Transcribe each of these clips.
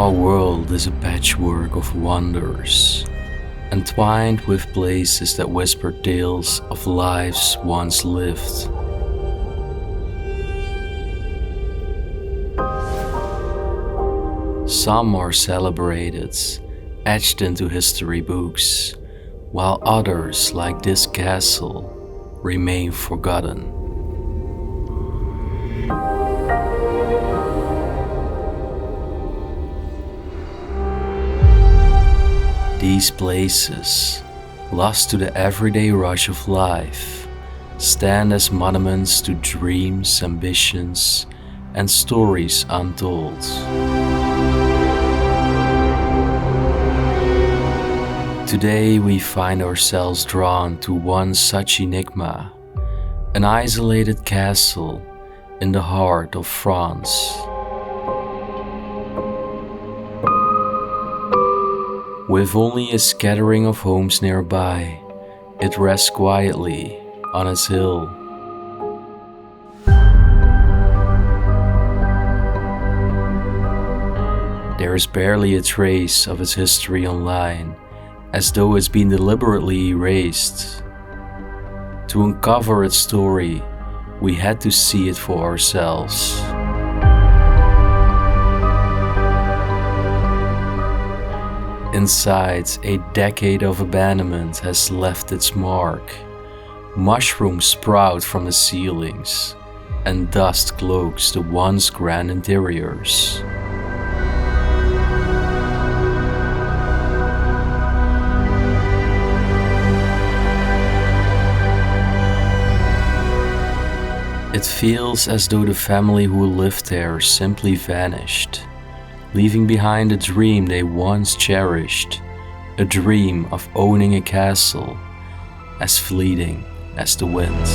Our world is a patchwork of wonders, entwined with places that whisper tales of lives once lived. Some are celebrated, etched into history books, while others, like this castle, remain forgotten. These places, lost to the everyday rush of life, stand as monuments to dreams, ambitions, and stories untold. Today we find ourselves drawn to one such enigma, an isolated castle in the heart of France. With only a scattering of homes nearby, it rests quietly on its hill. There is barely a trace of its history online, as though it's been deliberately erased. To uncover its story, we had to see it for ourselves. Inside, a decade of abandonment has left its mark. Mushrooms sprout from the ceilings, and dust cloaks the once grand interiors. It feels as though the family who lived there simply vanished, leaving behind a dream they once cherished, a dream of owning a castle, as fleeting as the wind.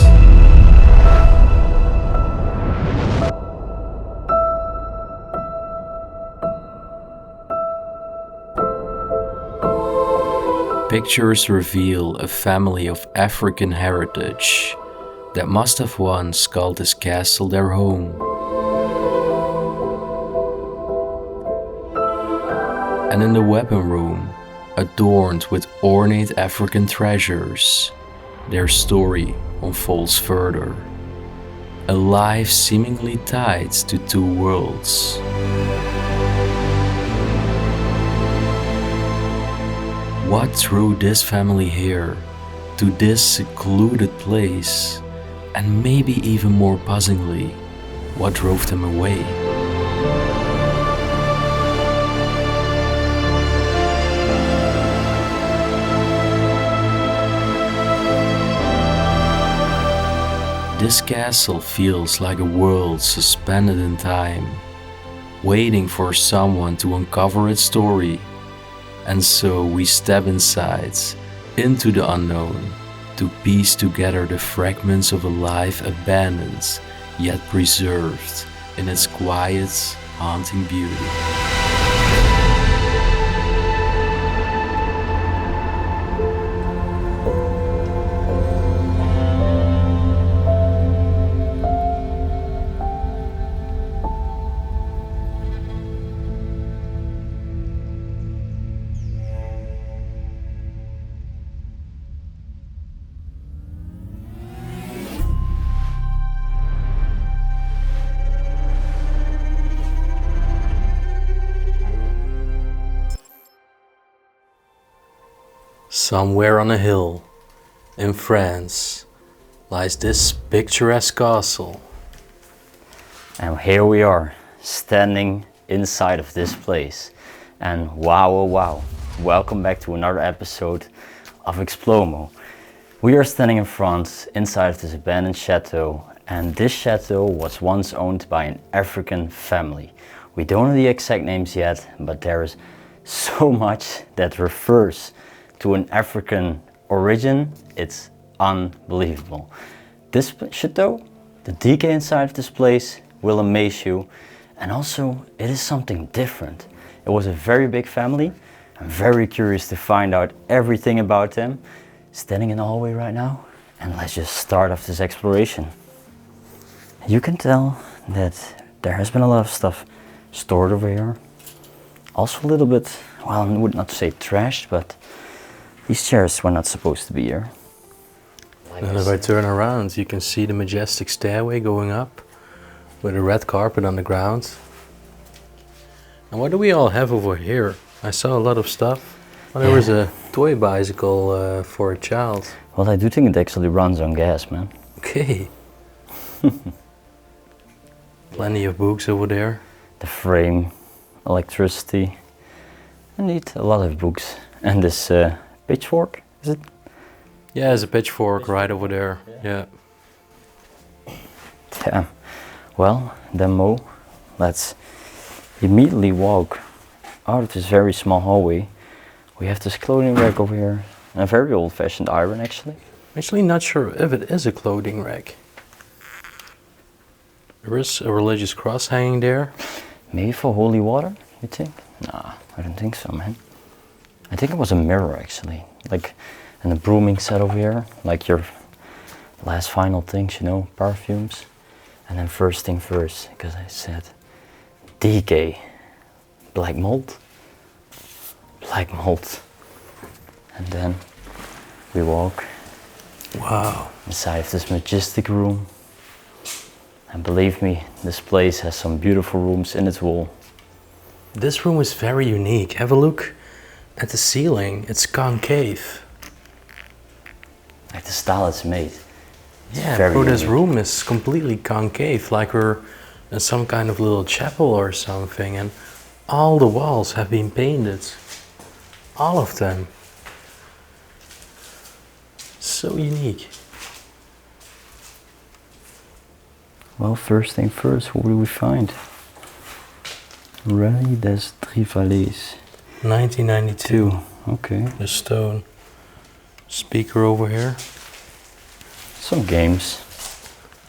Pictures reveal a family of African heritage that must have once called this castle their home. And in the weapon room, adorned with ornate African treasures, their story unfolds further. A life seemingly tied to two worlds. What drew this family here, to this secluded place, and maybe even more puzzlingly, what drove them away? This castle feels like a world suspended in time, waiting for someone to uncover its story. And so we step inside, into the unknown, to piece together the fragments of a life abandoned, yet preserved in its quiet, haunting beauty. Somewhere on a hill in France lies this picturesque castle. And here we are, standing inside of this place. And wow, oh wow, welcome back to another episode of Explomo. We are standing in France, inside of this abandoned chateau. And this chateau was once owned by an African family. We don't know the exact names yet, but there is so much that refers to an African origin. It's unbelievable. This chateau, the decay inside of this place will amaze you, and also it is something different. It was a very big family. I'm very curious to find out everything about them. Standing in the hallway right now, and let's just start off this exploration. You can tell that there has been a lot of stuff stored over here. Also a little bit, well, I would not say trashed, but these chairs were not supposed to be here. And if I turn around, you can see the majestic stairway going up with a red carpet on the ground. And what do we all have over here? I saw a lot of stuff. Well, there was a toy bicycle for a child. Well, I do think it actually runs on gas, man. Okay. Plenty of books over there. The frame, electricity. I need a lot of books. And this pitchfork, is it? Yeah, there's a pitchfork right over there. Yeah. Yeah. Well, then Mo, let's immediately walk out of this very small hallway. We have this clothing rack over here. And a very old-fashioned iron, actually. Actually not sure if it is a clothing rack. There is a religious cross hanging there. Maybe for holy water, you think? Nah, I don't think so, man. I think it was a mirror, actually. Like, and a brooming set over here. Like your last final things, you know, perfumes. And then first thing first, because I said Decay. Black mold. Black mold. And then we walk. Wow. Inside of this majestic room. And believe me, this place has some beautiful rooms in its wall. This room is very unique. Have a look at the ceiling. It's concave. Like the style it's made. Yeah, very bro, this unique. room is completely concave, like we're in some kind of little chapel or something, and all the walls have been painted. All of them. So unique. Well, first thing first, what do we find? Rally des Trivales. 1992. Okay. The stone. Speaker over here. Some games.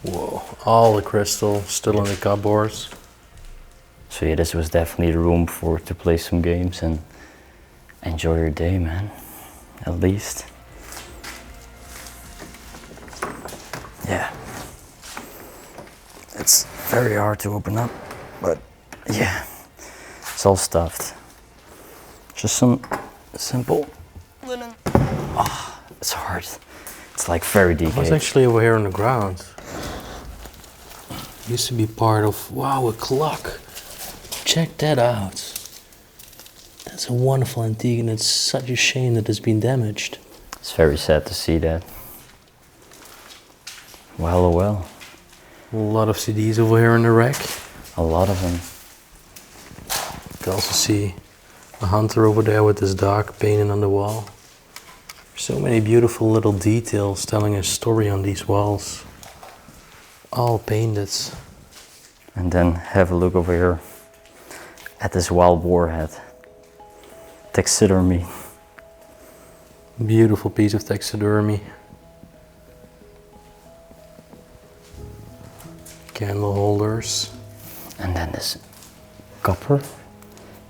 Whoa, all the crystal still in the cupboards. So yeah, this was definitely the room for to play some games and enjoy your day, man. At least. Yeah. It's very hard to open up, but yeah, it's all stuffed. Just some simple linen. Oh, it's hard. It's like very It was decayed. actually over here on the ground. Used to be part of, wow, a clock. Check that out. That's a wonderful antique and it's such a shame that it's been damaged. It's very sad to see that. Well, oh well. A lot of CDs over here in the rack. A lot of them. You can also see a hunter over there with his dog painted on the wall. So many beautiful little details telling a story on these walls. All painted. And then have a look over here at this wild boar head. Taxidermy. Beautiful piece of taxidermy. Candle holders. And then this copper.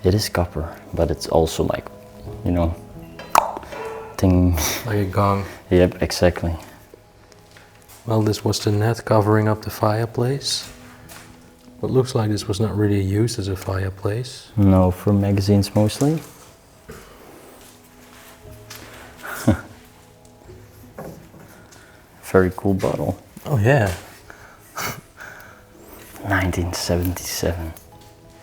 It is copper, but it's also like, you know, thing. Like a gong. Yep, exactly. Well, this was the net covering up the fireplace. But looks like this was not really used as a fireplace. No, for magazines mostly. Very cool bottle. Oh yeah. 1977.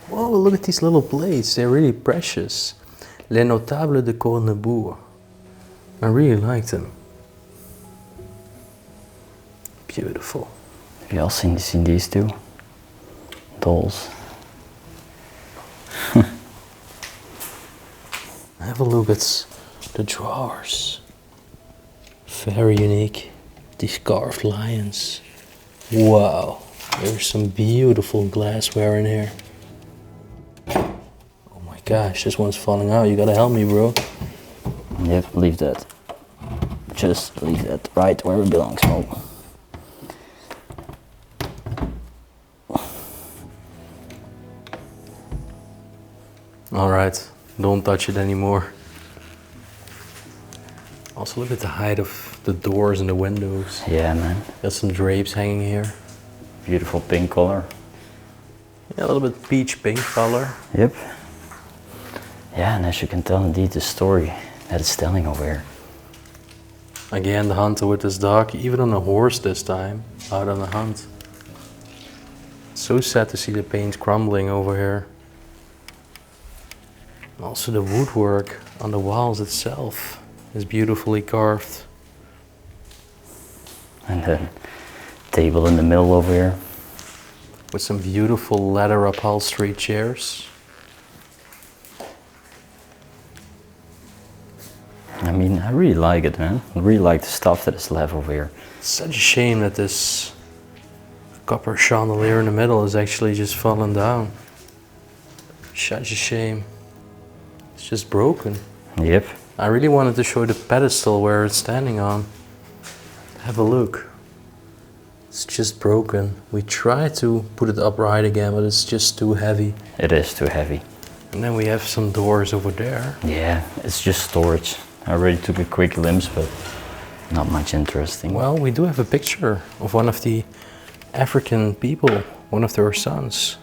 Whoa, look at these little plates. They're really precious. Les Notables de 𝗏𝗏𝗏𝗏. I really like them. Beautiful. Have you all seen these two? Dolls. Have a look at the drawers. Very unique. These carved lions. Wow. There's some beautiful glassware in here. Oh my gosh, this one's falling out. You gotta help me, bro. Yep, leave that. Just leave that right where it belongs. Oh. Alright, don't touch it anymore. Also look at the height of the doors and the windows. Yeah, man. Got some drapes hanging here. Beautiful pink color. Yeah, a little bit peach pink color. Yep. Yeah, and as you can tell, indeed, the story that is telling over here. Again, the hunter with his dog, even on a horse this time, out on a hunt. So sad to see the paint crumbling over here. Also the woodwork on the walls itself is beautifully carved. And then table in the middle over here. With some beautiful leather upholstery chairs. I mean, I really like it, man. I really like the stuff that is left over here. It's such a shame that this copper chandelier in the middle is actually just fallen down. Such a shame. It's just broken. Yep. I really wanted to show the pedestal where it's standing on. Have a look. It's just broken. We tried to put it upright again, but it's just too heavy. It is too heavy. And then we have some doors over there. Yeah, it's just storage. I already took a quick glimpse, but not much interesting. Well, we do have a picture of one of the African people, one of their sons,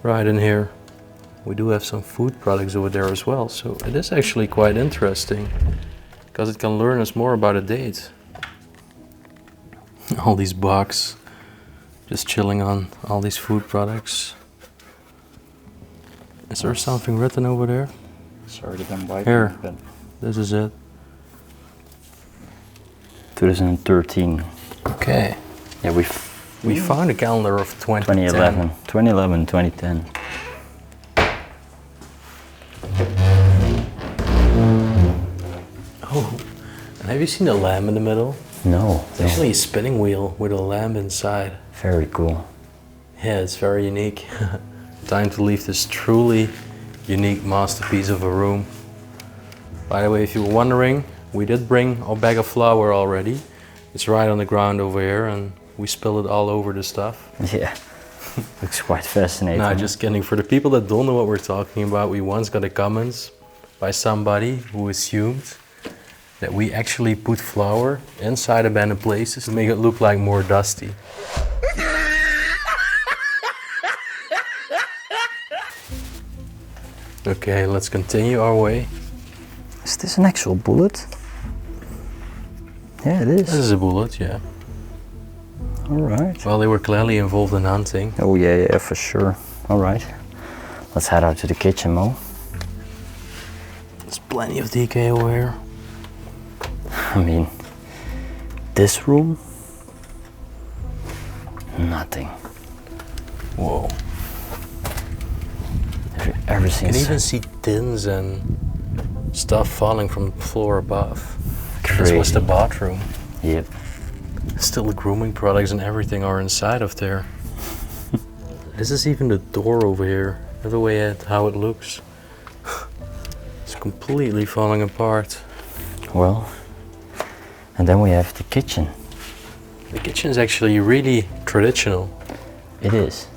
right in here. We do have some food products over there as well, so it is actually quite interesting because it can learn us more about a date. All these bugs just chilling on all these food products. Is there something written over there? Sorry that I'm wiping. Here, this is it. 2013. Okay. Yeah, we found a calendar of 2011, 2010. Oh, and have you seen the lamp in the middle? No. It's actually a spinning wheel with a lamp inside. Very cool. Yeah, it's very unique. Time to leave this truly unique masterpiece of a room. By the way, if you were wondering, we did bring our bag of flour already. It's right on the ground over here and we spilled it all over the stuff. Yeah, looks quite fascinating. No, just kidding. For the people that don't know what we're talking about, we once got a comment by somebody who assumed that we actually put flour inside abandoned places to make it look like more dusty. Okay, let's continue our way. Is this an actual bullet? Yeah, it is. This is a bullet, yeah. Alright. Well, they were clearly involved in hunting. Oh yeah, for sure. Alright. Let's head out to the kitchen, Mo. There's plenty of decay over here. I mean, this room? Nothing. Whoa. Have you ever seen You can even see tins and stuff falling from the floor above. This was the bathroom. Yep. Still the grooming products and everything are inside of there. This is even the door over here. Look the way at how it looks. It's completely falling apart. Well, and then we have the kitchen. The kitchen is actually really traditional. It is.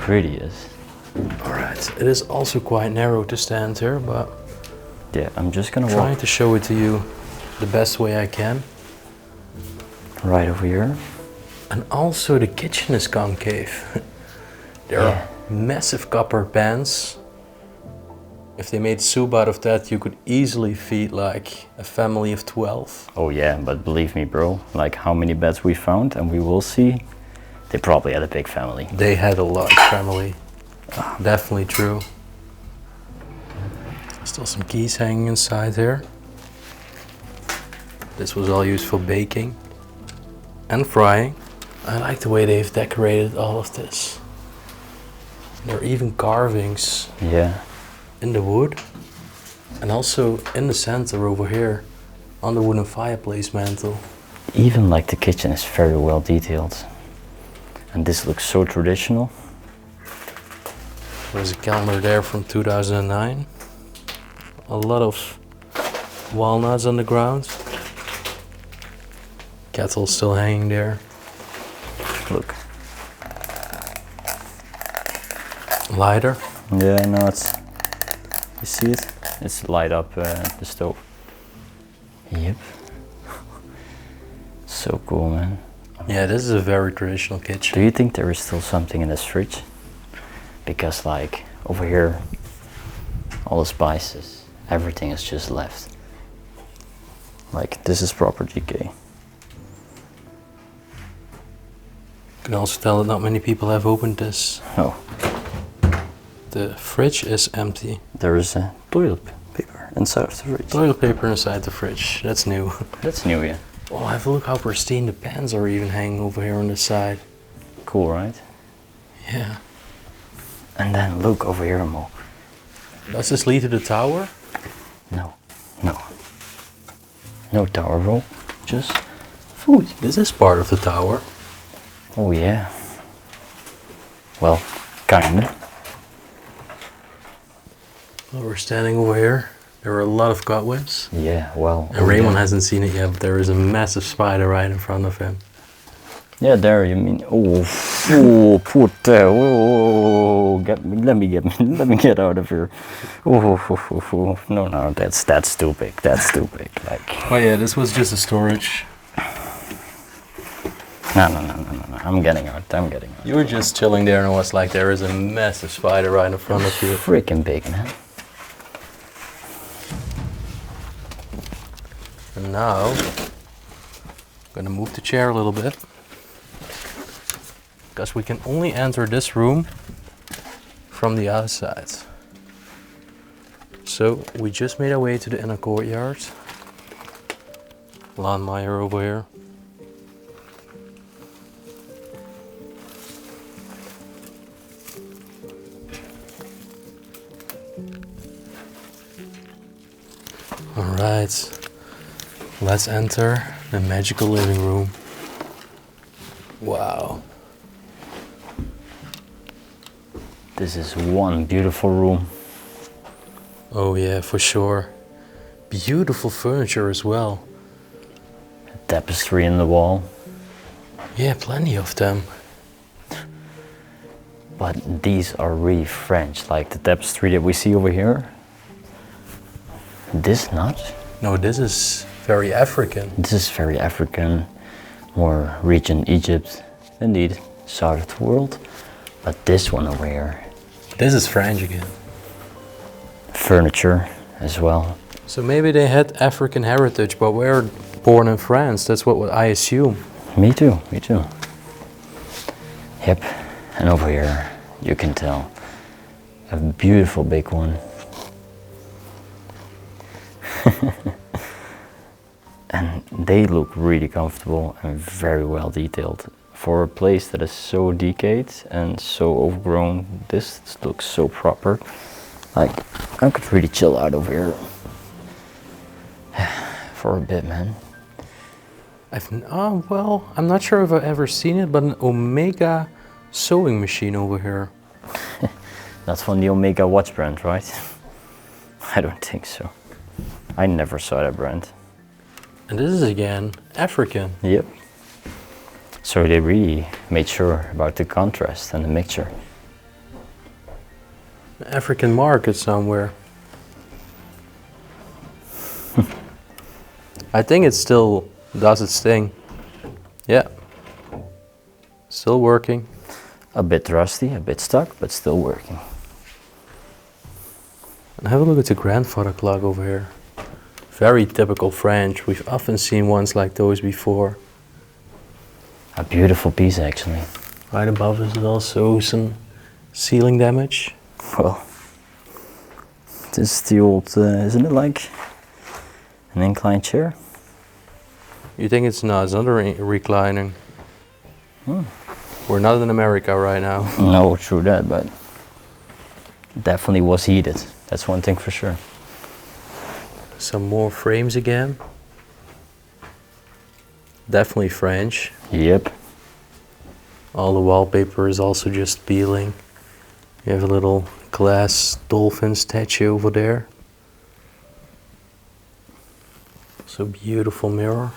Really is. Alright, it is also quite narrow to stand here, but yeah, I'm just gonna trying walk to show it to you the best way I can. right over here. And also the kitchen is concave. There are massive copper pans. If they made soup out of that, you could easily feed like a family of 12. Oh yeah, but believe me, bro, like how many beds we found, and we will see, they probably had a big family. They had a large family. Definitely true. Still some keys hanging inside here. This was all used for baking and frying. I like the way they've decorated all of this. There are even carvings Yeah. in the wood and also in the center over here on the wooden fireplace mantle. Even like the kitchen is very well detailed. And this looks so traditional. There's a calendar there from 2009. A lot of walnuts on the ground. Kettle still hanging there. Look. Lighter. Yeah, no, it's, you see it? It's light up the stove. Yep. So cool, man. Yeah, this is a very traditional kitchen. Do you think there is still something in this fridge? Because like over here, all the spices, everything is just left. Like this is proper decay. You can also tell that not many people have opened this. Oh, The fridge is empty. there is a toilet paper inside of the fridge. Toilet paper inside the fridge. That's new. That's new, yeah. Oh, have a look how pristine the pans are even hanging over here on the side. Cool, right? Yeah. And then look over here, Mo. Does this lead to the tower? No, no. No tower roll, just food. This is part of the tower. Oh yeah. Well, kinda. Well, we're standing over here. There are a lot of cobwebs. Yeah, well. And Raymond hasn't seen it yet, but there is a massive spider right in front of him. Yeah, there you mean. Oh, oh, put that. Oh, let me get out of here. Oh, no, that's too big. That's too big. Like. Oh yeah, this was just a storage. No. I'm getting out. You were just chilling there and it was like there is a massive spider right in front of you. Freaking big, man. And now, I'm gonna move the chair a little bit. Because we can only enter this room from the outside. So we just made our way to the inner courtyard. Lawnmower over here. Alright, let's enter the magical living room. Wow. This is one beautiful room. Oh yeah, for sure. Beautiful furniture as well. Tapestry in the wall. Yeah, plenty of them. But these are really French, like the tapestry that we see over here. This not? No, this is very African. This is very African, more region Egypt, indeed, south of the world. But this one over here, This is French again. furniture as well. So maybe they had African heritage, but we're born in France. That's what I assume. Me too. Yep, and over here you can tell a beautiful big one. And they look really comfortable and very well detailed. For a place that is so decayed and so overgrown, this looks so proper. Like, I could really chill out over here for a bit, man. Well, I'm not sure if I've ever seen it, but an Omega sewing machine over here. That's from the Omega watch brand, right? I don't think so. I never saw that brand. And this is again African. Yep. So they really made sure about the contrast and the mixture. An African market somewhere. I think it still does its thing. Yeah. Still working. A bit rusty, a bit stuck, but still working. And have a look at the grandfather clock over here. Very typical French. We've often seen ones like those before. A beautiful piece, actually. Right above us is also some ceiling damage. Well, this is the old, isn't it like an inclined chair? You think it's not? It's not reclining. We're not in America right now. No, true that, but definitely was heated. That's one thing for sure. Some more frames again. Definitely French. Yep. All the wallpaper is also just peeling. You have a little glass dolphin statue over there. So beautiful mirror.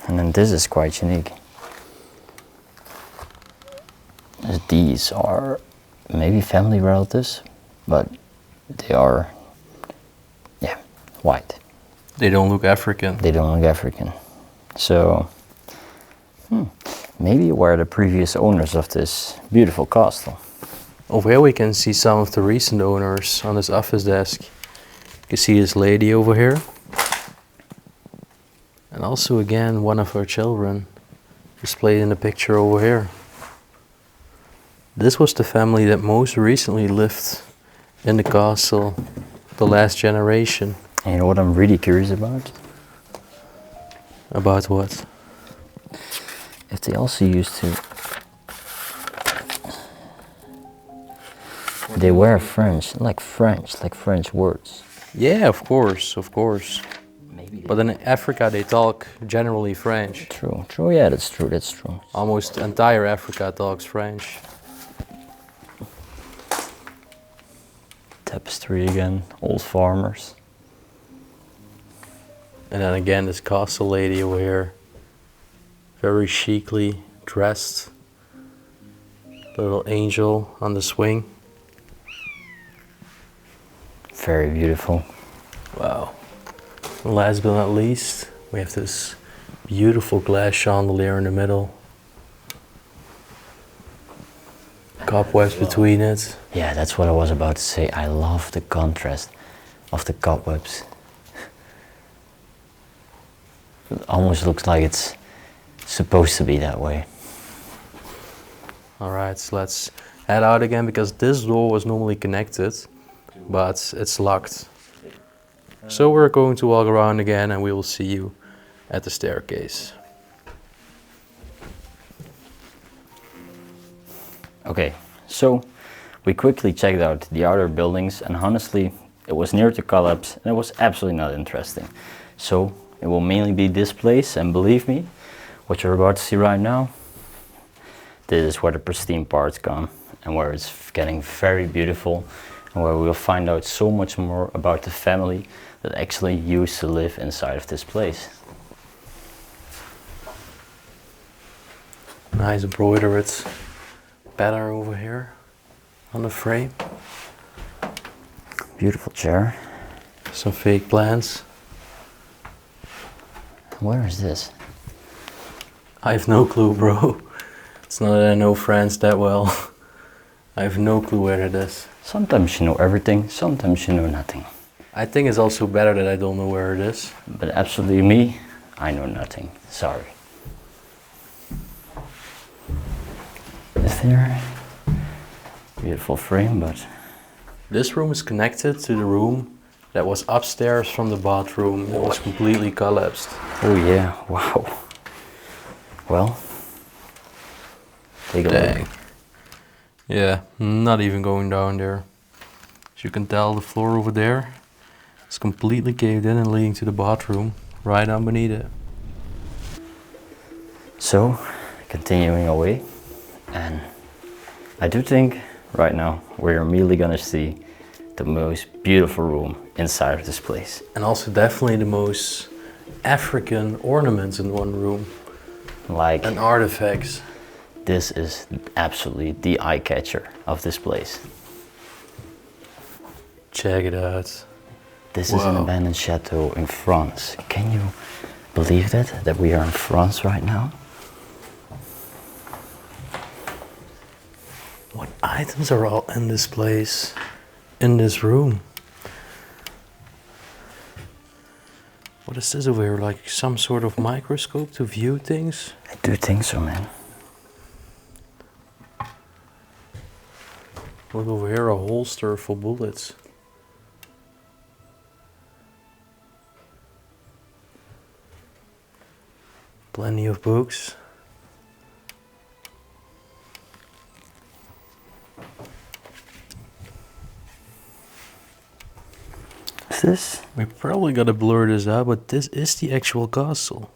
And then this is quite unique. These are maybe family relatives, but they are, yeah, white. They don't look African. They don't look African. So, maybe you were the previous owners of this beautiful castle. Over here we can see some of the recent owners on this office desk. You can see this lady over here. And also again one of her children displayed in the picture over here. This was the family that most recently lived in the castle, the last generation. And you know what I'm really curious about? About what? If they also used to... They were French, like French words. Yeah, of course, of course. Maybe. But in Africa they talk generally French. True, true, yeah, that's true, that's true. Almost entire Africa talks French. Tapestry again, old farmers. And then again this castle lady over here. Very chicly dressed. Little angel on the swing. Very beautiful. Wow. Last but not least, we have this beautiful glass chandelier in the middle. Cobwebs between it. Yeah, that's what I was about to say. I love the contrast of the cobwebs. It almost looks like it's supposed to be that way. Alright, so let's head out again because this door was normally connected, but it's locked. So we're going to walk around again and we will see you at the staircase. Okay, so we quickly checked out the outer buildings and honestly it was near to collapse and it was absolutely not interesting. So it will mainly be this place, and believe me, what you're about to see right now, this is where the pristine part's gone and where it's getting very beautiful and where we'll find out so much more about the family that actually used to live inside of this place. Nice embroidered banner over here on the frame. Beautiful chair. Some fake plants. Where is this? I have no clue, bro. It's not that I know France that well. I have no clue where it is. Sometimes you know everything, sometimes you know nothing. I think it's also better that I don't know where it is. But absolutely me, I know nothing. Sorry. Is there a beautiful frame, but... This room is connected to the room that was upstairs from the bathroom. It was completely collapsed. Oh yeah, wow. Well, take a look. Yeah, not even going down there. As you can tell, the floor over there is completely caved in and leading to the bathroom right down beneath it. So, continuing away, and I do think right now we're immediately gonna see the most beautiful room inside of this place. And also definitely the most African ornaments in one room. Like, and artifacts. This is absolutely the eye catcher of this place. Check it out. This is an abandoned chateau in France. Can you believe that we are in France right now? What items are all in this place, in this room? What is this over here, like some sort of microscope to view things? I do think so, man. Look over here, a holster for bullets. Plenty of books. Is this? We probably gotta blur this out, but this is the actual castle.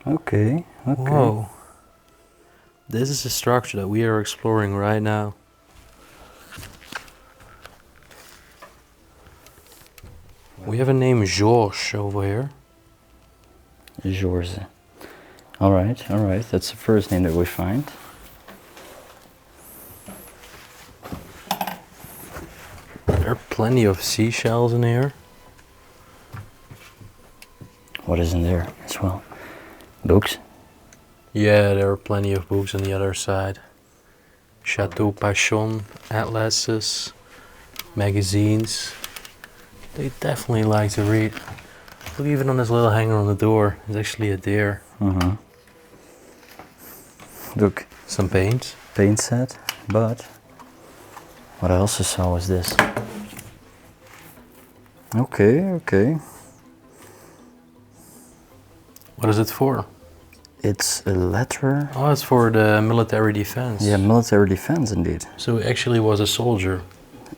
Okay, okay. Whoa. This is the structure that we are exploring right now. We have a name Georges over here. Georges. Alright, that's the first name that we find. There are plenty of seashells in here. What is in there as well? Books? Yeah, there are plenty of books on the other side. 𝗦𝘁cie𝗿𝘆𝗹𝗶𝘆, atlases, magazines. They definitely like to read. Look, even on this little hanger on the door, there's actually a deer. Look, Some paint. paint set, but what I also saw was this. Okay. What is it for? It's a letter. Oh, it's for the military defense. Yeah, military defense indeed. So he actually was a soldier.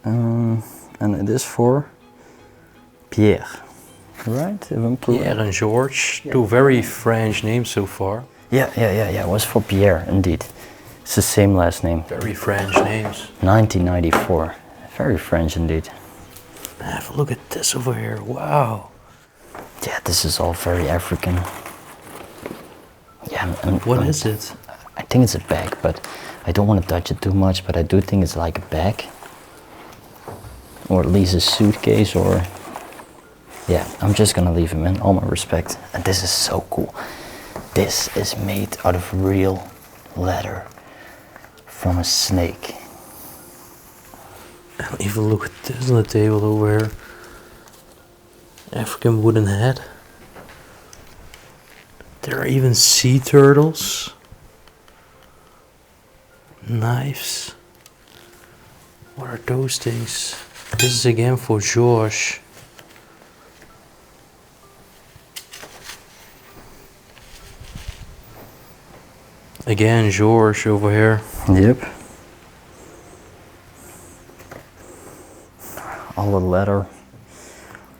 And it is for Pierre, right? If I'm correct. Pierre and George, two very French names so far. Yeah, it was for Pierre indeed. It's the same last name. Very French names. 1994. Very French indeed. Have a look at this over here. Wow. Yeah, this is all very African. Yeah, What is it? I think it's a bag, but I don't want to touch it too much, but I do think it's like a bag. Or at least a suitcase, or... Yeah, I'm just gonna leave him in, all my respect. And this is so cool. This is made out of real leather from a snake. And even look at this on the table over here. African wooden head. There are even sea turtles. Knives. What are those things? This is again for George. Again, George over here. Yep. All the leather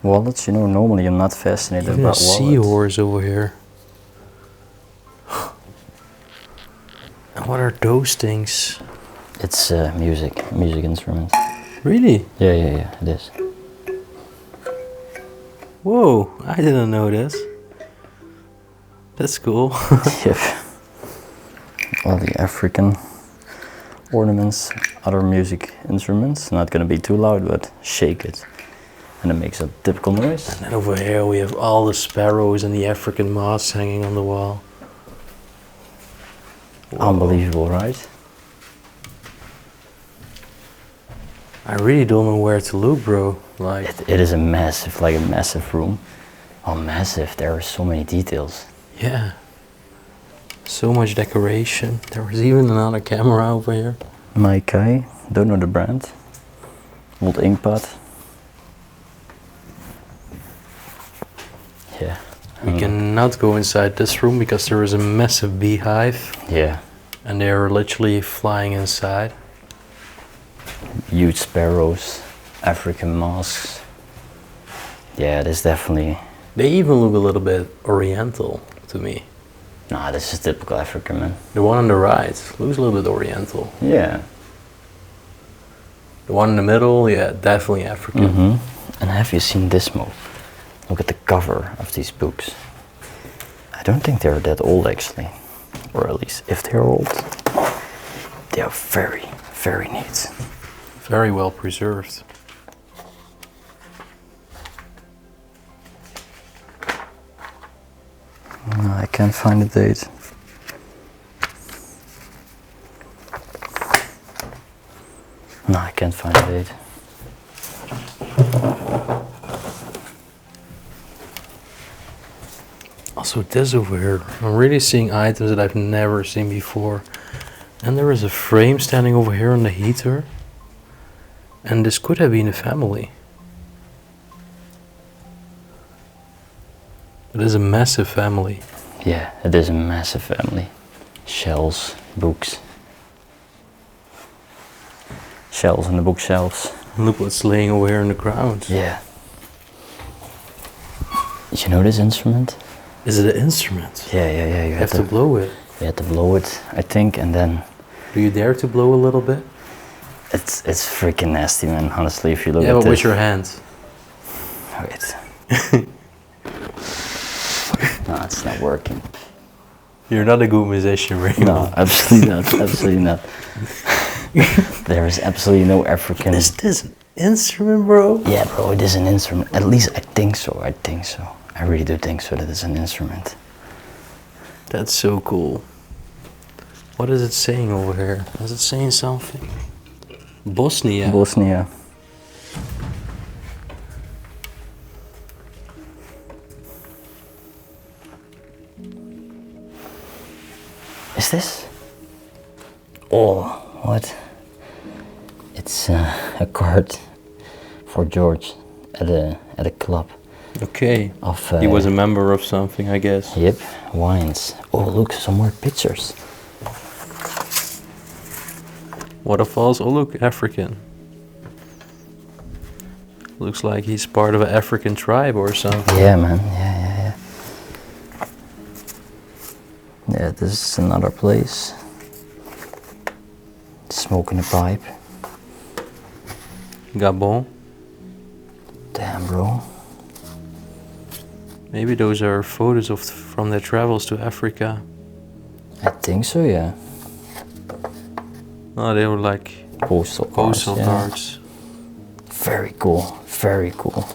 wallets, you know, normally I'm not fascinated Even a about wallets. seahorse over here. And what are those things? It's music instrument. Really? Yeah, it is. Whoa, I didn't know this. That's cool. Yep. All the African ornaments, other music instruments. Not gonna be too loud, but shake it. And it makes a typical noise. And then over here we have all the sparrows and the African moths hanging on the wall. Whoa. Unbelievable, right? I really don't know where to look, bro. Like, It is a massive room. Oh, massive, there are so many details. yeah. So much decoration. There was even another camera over here. 𝗦𝘁cie, don't know the brand. Old ink pad. Yeah. We cannot go inside this room because there is a massive beehive Yeah. and they are literally flying inside. Huge sparrows, African masks. Yeah, this definitely... They even look a little bit oriental to me. Nah, this is typical African, man. The one on the right looks a little bit oriental. Yeah. The one in the middle, yeah, definitely African. And have you seen this move? Look at the cover of these books. I don't think they're that old, actually. Or at least, if they're old, they are very, very neat. Very well preserved. No, I can't find the date. No, I can't find the date. Also this over here, I'm really seeing items that I've never seen before. And there is a frame standing over here on the heater. And this could have been a family. It is a massive family. Yeah, it is a massive family. Shelves, books. Shelves and the bookshelves. Look what's laying over here on the ground. Yeah. You know this instrument? Is it an instrument? Yeah. You have to blow it. You have to blow it, I think, and then... Do you dare to blow a little bit? It's freaking nasty, man, honestly, if you look at Yeah, this. but with your hands. Wait. No, it's not working. You're not a good musician, right? No, absolutely not, absolutely not. There is absolutely no African... Is this an instrument, bro? Yeah, bro, it is an instrument. At least I think so. I really do think so, that it's an instrument. That's so cool. What is it saying over here? Is it saying something? Bosnia. Bosnia. Is this? Oh, what? It's a card for George at a club. Okay. Of he was a member of something, I guess. Yep, wines. Oh, look, some more pictures. Waterfalls. Oh, look, African. Looks like he's part of an African tribe or something. Yeah, man. Yeah. Yeah, this is another place. Smoking a pipe. Gabon. Damn, bro. Maybe those are photos from their travels to Africa. I think so, yeah. Oh, they were like Postal cards. Very cool, very cool.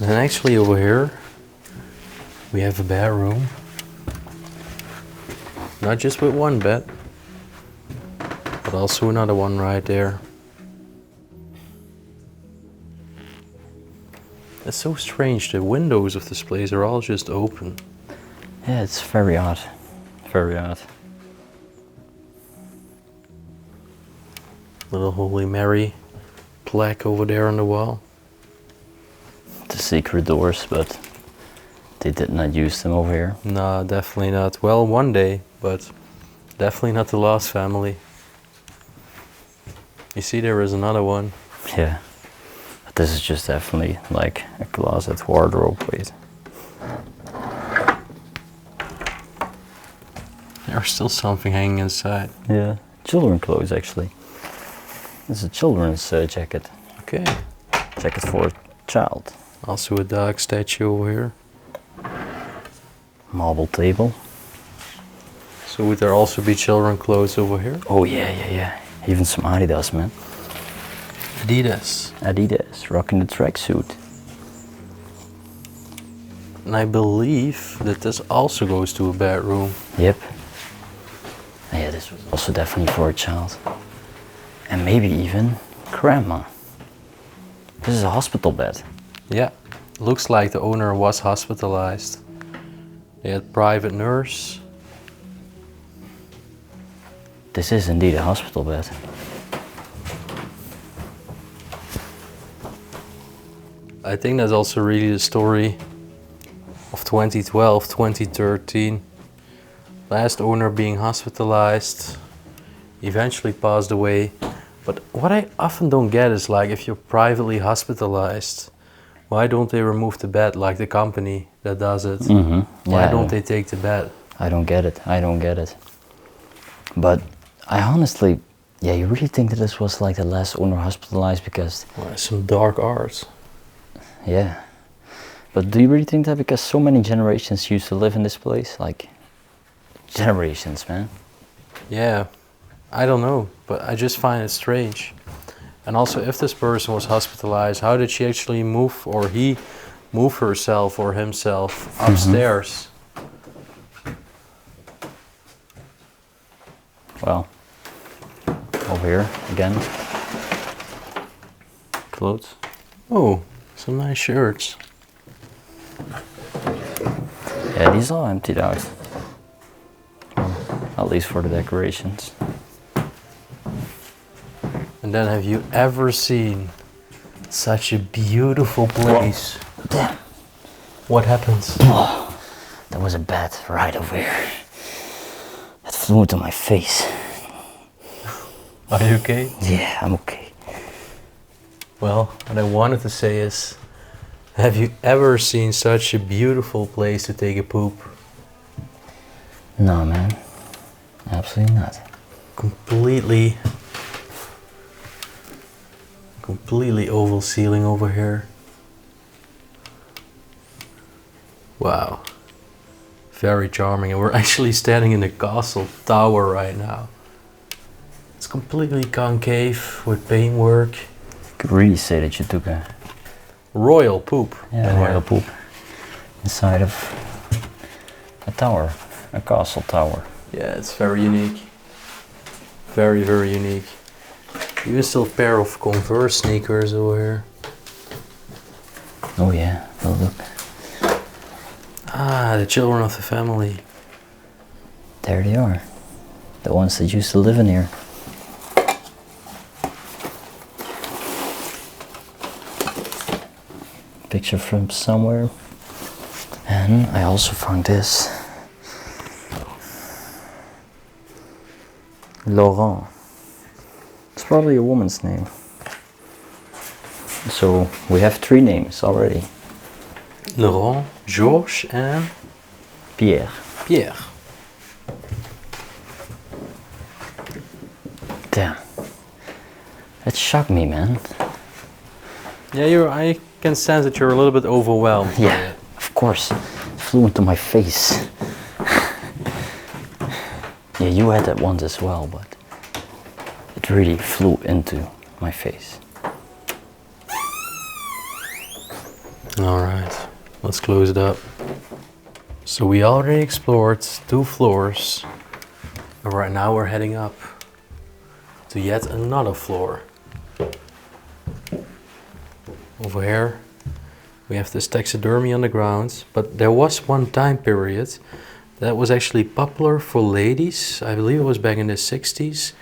And actually over here, we have a bedroom. Not just with one bed, but also another one right there. It's so strange, the windows of this place are all just open. Yeah, it's very odd. Very odd. Little Holy Mary plaque over there on the wall. The secret doors, but they did not use them over here. No, definitely not. Well, one day, but definitely not the last family. You see, there is another one. Yeah. But this is just definitely like a closet wardrobe, wait. There's still something hanging inside. Yeah, children clothes actually. This is a children's jacket. Okay. Jacket for a child. Also a dog statue over here. Marble table. So would there also be children clothes over here? Oh yeah. Even some Adidas, man. Adidas. Rocking the tracksuit. And I believe that this also goes to a bedroom. Yep. Yeah, this was also definitely for a child. And maybe even grandma. This is a hospital bed. Yeah, looks like the owner was hospitalized. They had private nurse. This is indeed a hospital bed. I think that's also really the story of 2012, 2013. Last owner being hospitalized, eventually passed away. But what I often don't get is, like, if you're privately hospitalized, why don't they remove the bed like the company that does it? Why don't they take the bed? I don't get it. But I honestly, yeah, you really think that this was like the last owner hospitalized because... Well, some dark art. Yeah. But do you really think that because so many generations used to live in this place? Like, generations, man. Yeah, I don't know, but I just find it strange. And also, if this person was hospitalized, how did she actually move, or he move herself or himself upstairs? Well, over here again. Clothes. Oh, some nice shirts. Yeah, these all emptied out. At least for the decorations. And then, have you ever seen such a beautiful place? Whoa. Damn. What happens? Oh, there was a bat right over here. It flew into my face. Are you okay? Yeah, I'm okay. Well, what I wanted to say is, have you ever seen such a beautiful place to take a poop? No, man. Absolutely not. Completely oval ceiling over here. Wow. Very charming. And we're actually standing in the castle tower right now. It's completely concave with paintwork. You could really say that you took a royal poop. Yeah, royal poop. Inside of a tower, a castle tower. Yeah, it's very unique. Very, very unique. Even still a pair of Converse sneakers over here. Oh yeah, well look. Ah, the children of the family. There they are. The ones that used to live in here. Picture from somewhere. And I also found this. Laurent. It's probably a woman's name. So we have 3 names already. Laurent, Georges, and Pierre. Pierre. Damn. That shocked me, man. Yeah, I can sense that you're a little bit overwhelmed. Yeah, of course. It flew into my face. Yeah, you had that once as well, but it really flew into my face. Alright, let's close it up. So we already explored 2 floors. And right now we're heading up to yet another floor. Over here we have this taxidermy on the ground, but there was one time period that was actually popular for ladies, I believe it was back in the 60s,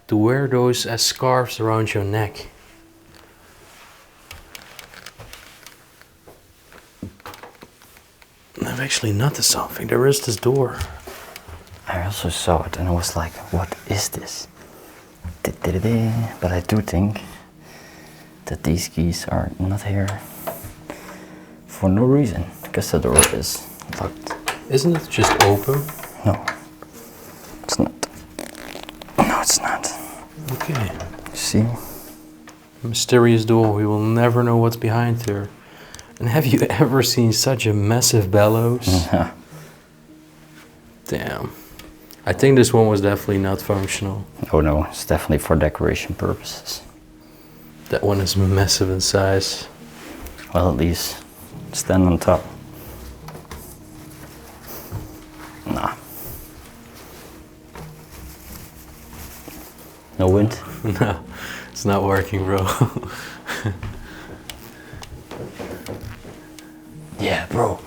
to wear those as scarves around your neck. I've actually noticed something. There is this door. I also saw it and I was like, what is this? But I do think that these keys are not here for no reason, because the door is locked. Isn't it just open? No, it's not. No, it's not. Okay. See? Mysterious door. We will never know what's behind there. And have you ever seen such a massive bellows? Yeah. Damn. I think this one was definitely not functional. Oh no, it's definitely for decoration purposes. That one is massive in size. Well, at least stand on top. Nah. No wind? No, it's not working, bro. Yeah, bro.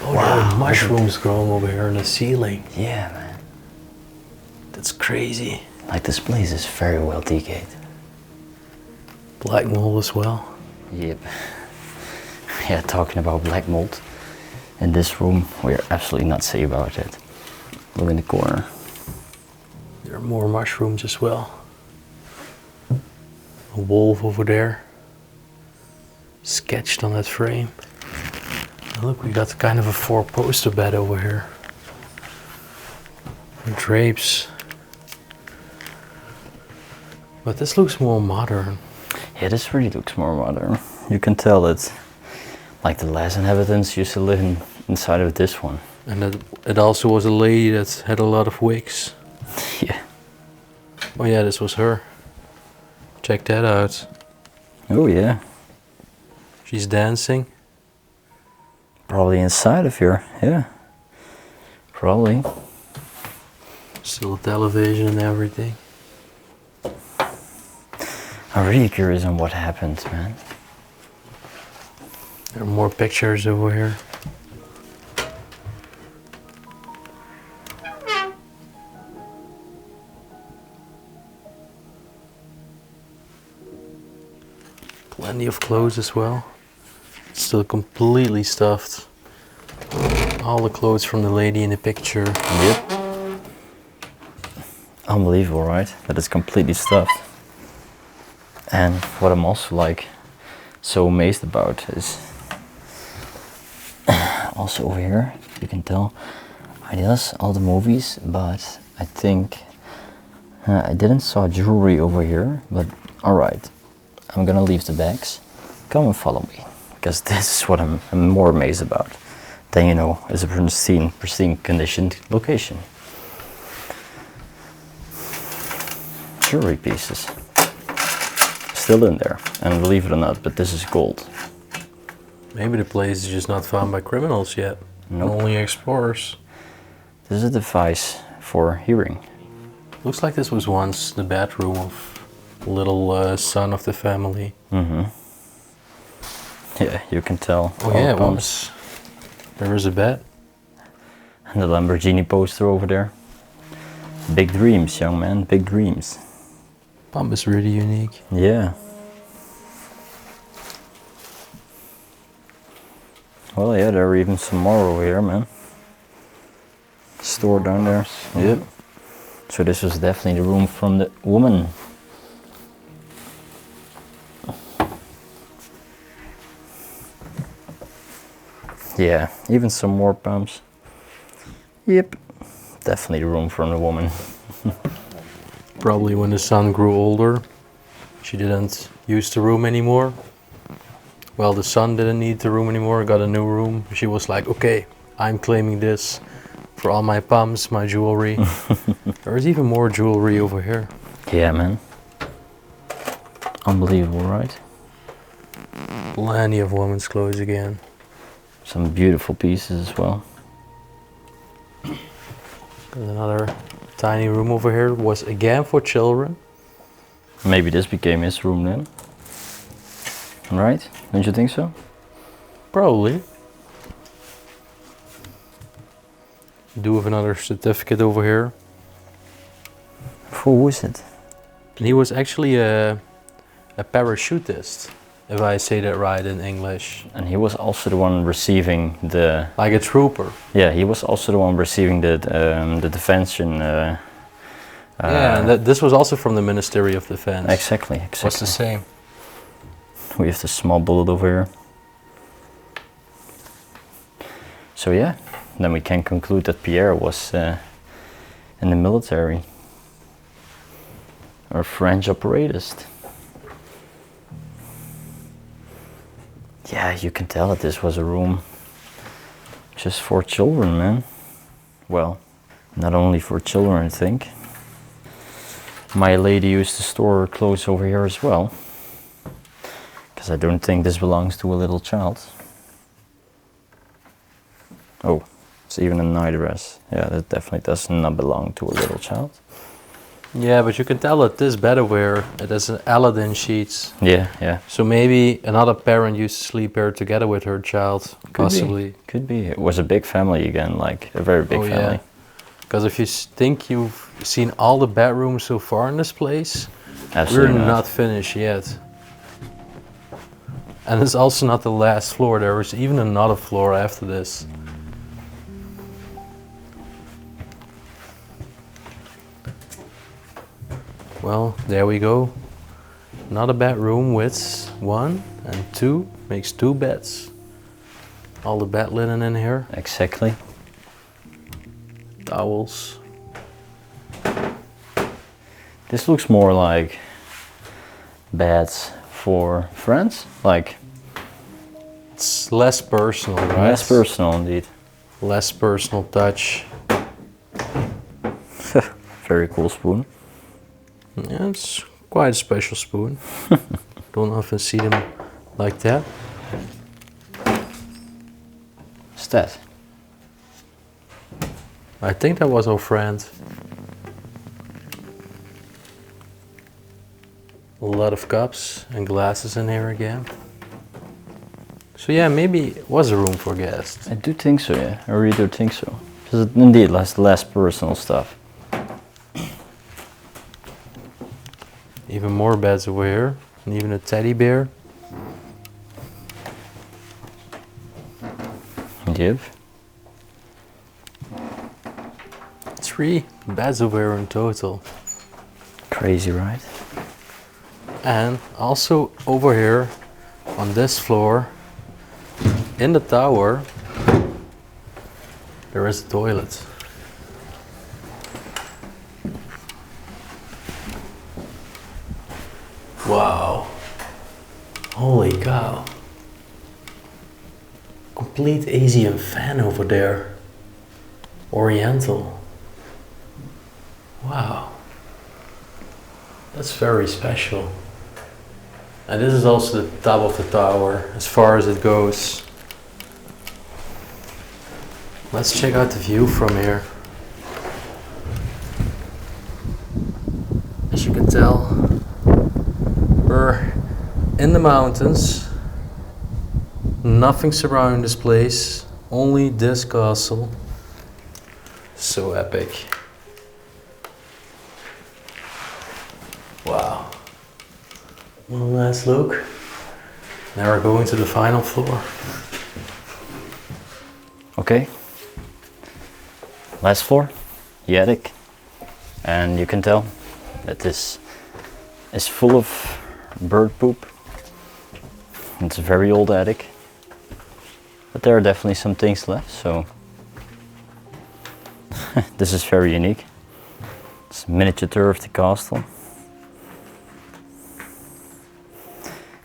Oh, there are mushrooms growing over here in the ceiling. Yeah, man. That's crazy. Like, this place is very well decayed. Black mold as well. Yep. Yeah, talking about black mold. In this room, we're absolutely not safe about it. Look in the corner. There are more mushrooms as well. A wolf over there. Sketched on that frame. And look, we got kind of a 4-poster bed over here. And drapes. But this looks more modern. Yeah, this really looks more modern. You can tell that, like, the last inhabitants used to live inside of this one. And that it also was a lady that had a lot of wigs. Yeah. Oh yeah, this was her. Check that out. Oh yeah. She's dancing. Probably inside of here, yeah. Probably. Still television and everything. I'm really curious on what happened, man. There are more pictures over here. Plenty of clothes as well. Still completely stuffed. All the clothes from the lady in the picture. Yep. Unbelievable, right? That is completely stuffed. And what I'm also like so amazed about is also over here, you can tell I does all the movies, but I think I didn't saw jewelry over here, but alright, I'm gonna leave the bags. Come and follow me, because this is what I'm more amazed about. Then, you know, it's a pristine conditioned location. Jewelry pieces. Still in there, and believe it or not, but this is gold. Maybe the place is just not found by criminals yet. Nope. Only explorers. This is a device for hearing. Looks like this was once the bedroom of little son of the family. Mm-hmm. Yeah, you can tell. Oh yeah, it was. There is a bed. And the 𝗦𝘁cie poster over there. Big dreams, young man, big dreams. Pump is really unique. Yeah. Well, yeah, there are even some more over here, man. Store down there. Yep. So this was definitely the room from the woman. Yeah, even some more pumps. Yep, definitely the room from the woman. Probably when the son grew older, she didn't use the room anymore. Well, the son didn't need the room anymore, got a new room. She was like, okay, I'm claiming this for all my pumps, my jewelry. There's even more jewelry over here. Yeah, man. Unbelievable, right? Plenty of women's clothes again. Some beautiful pieces as well. There's another tiny room over here. Was again for children. Maybe this became his room then. Right? Don't you think so? Probably. Do have another certificate over here. For who is it? And he was actually a parachutist, if I say that right in English. And he was also the one receiving the... Like a trooper. Yeah, he was also the one receiving the defension. Yeah, and this was also from the Ministry of Defense. Exactly. What's the same? We have the small bullet over here. So yeah, then we can conclude that Pierre was in the military. Or French operatorist. Yeah, you can tell that this was a room just for children, man. Well, not only for children, I think. My lady used to store her clothes over here as well. Because I don't think this belongs to a little child. Oh, it's even a night dress. Yeah, that definitely does not belong to a little child. Yeah, but you can tell that this bed over here, it has an Aladdin sheets. Yeah, yeah. So maybe another parent used to sleep here together with her child, possibly. Could be. It was a big family again, like a very big family. Because if you think you've seen all the bedrooms so far in this place, Absolutely we're not finished yet. And it's also not the last floor, there is even another floor after this. Well, there we go. Another bedroom with 1 and 2, makes 2 beds. All the bed linen in here. Exactly. Towels. This looks more like beds for friends, like It's less personal, right? less personal indeed. Less personal touch. Very cool spoon. Yeah, it's quite a special spoon. Don't often see them like that. What's that? I think that was our friend. A lot of cups and glasses in here again. So yeah, maybe it was a room for guests. I do think so, yeah. I really do think so. Because it indeed has less personal stuff. Even more beds over here, and even a teddy bear. Yep. 3 beds over here in total. Crazy, right? And also over here on this floor, in the tower, there is a toilet. Wow. Holy cow. Complete Asian fan over there. Oriental. Wow. That's very special. And this is also the top of the tower, as far as it goes. Let's check out the view from here. As you can tell, we're in the mountains. Nothing surrounding this place, only this castle. So epic. Wow. One last look. Now we're going to the final floor. Okay. Last floor, the attic. And you can tell that this is full of bird poop. It's a very old attic. But there are definitely some things left, so this is very unique. It's a miniature tour of the castle.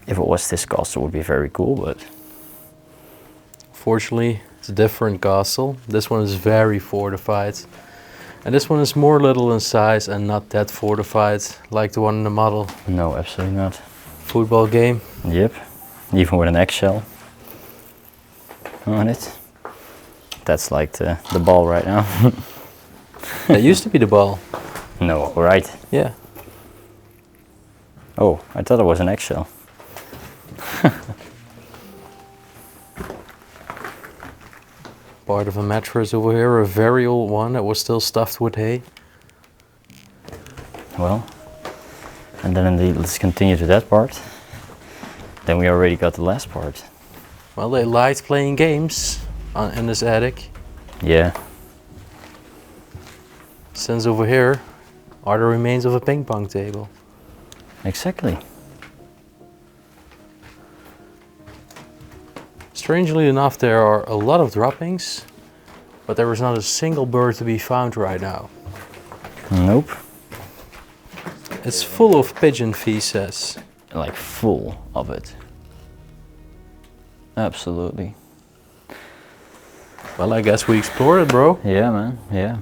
If it was this castle, it would be very cool, but fortunately, it's a different castle. This one is very fortified. And this one is more little in size and not that fortified like the one in the model. No, absolutely not. Football game. Yep, even with an eggshell on it. That's like the ball right now. That used to be the ball. No, right. Yeah. Oh, I thought it was an eggshell. Part of a mattress over here, a very old one that was still stuffed with hay. Well, and then indeed, let's continue to that part. Then we already got the last part. Well, they liked playing games in this attic. Yeah. Since over here are the remains of a ping pong table. Exactly. Strangely enough, there are a lot of droppings, but there is not a single bird to be found right now. Nope. It's full of pigeon feces. Like full of it. Absolutely. Well, I guess we explored it, bro. Yeah, man, yeah.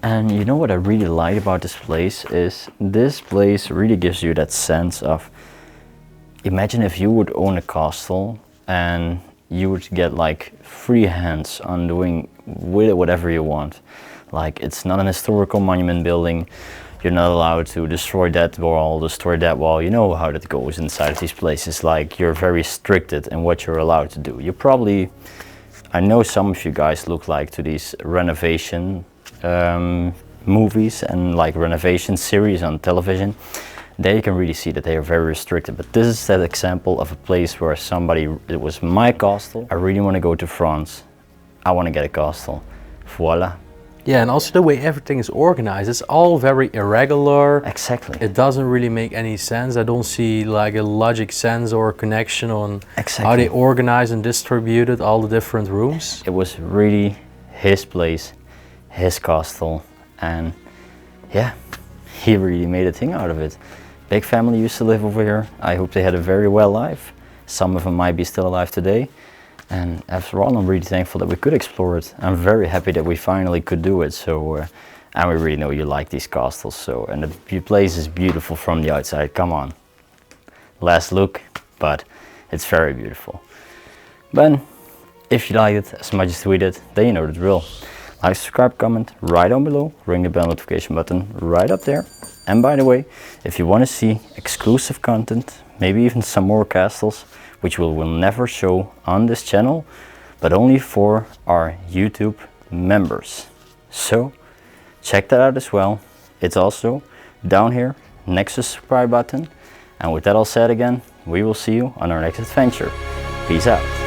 And you know what I really like about this place is this place really gives you that sense of, imagine if you would own a castle and you would get like free hands on doing with it whatever you want. Like, it's not an historical monument building. You're not allowed to destroy that wall. You know how that goes inside of these places. Like, you're very restricted in what you're allowed to do. You probably, I know some of you guys look like to these renovation movies and like renovation series on television. There you can really see that they are very restricted, but this is that example of a place where it was my castle. I really want to go to France. I want to get a castle. Voila. Yeah, and also the way everything is organized, it's all very irregular. Exactly. It doesn't really make any sense. I don't see like a logic sense or connection on how they organize and distributed all the different rooms. It was really his place, his castle, and yeah, he really made a thing out of it. Big family used to live over here. I hope they had a very well life. Some of them might be still alive today. And after all, I'm really thankful that we could explore it. I'm very happy that we finally could do it. So, and we really know you like these castles. So, and the place is beautiful from the outside. Come on. Last look, but it's very beautiful. But if you liked it as much as we did, then you know the drill. Like, subscribe, comment right down below. Ring the bell notification button right up there. And by the way, if you want to see exclusive content, maybe even some more castles, which we will never show on this channel, but only for our YouTube members. So check that out as well. It's also down here next to the subscribe button. And with that all said again, we will see you on our next adventure. Peace out.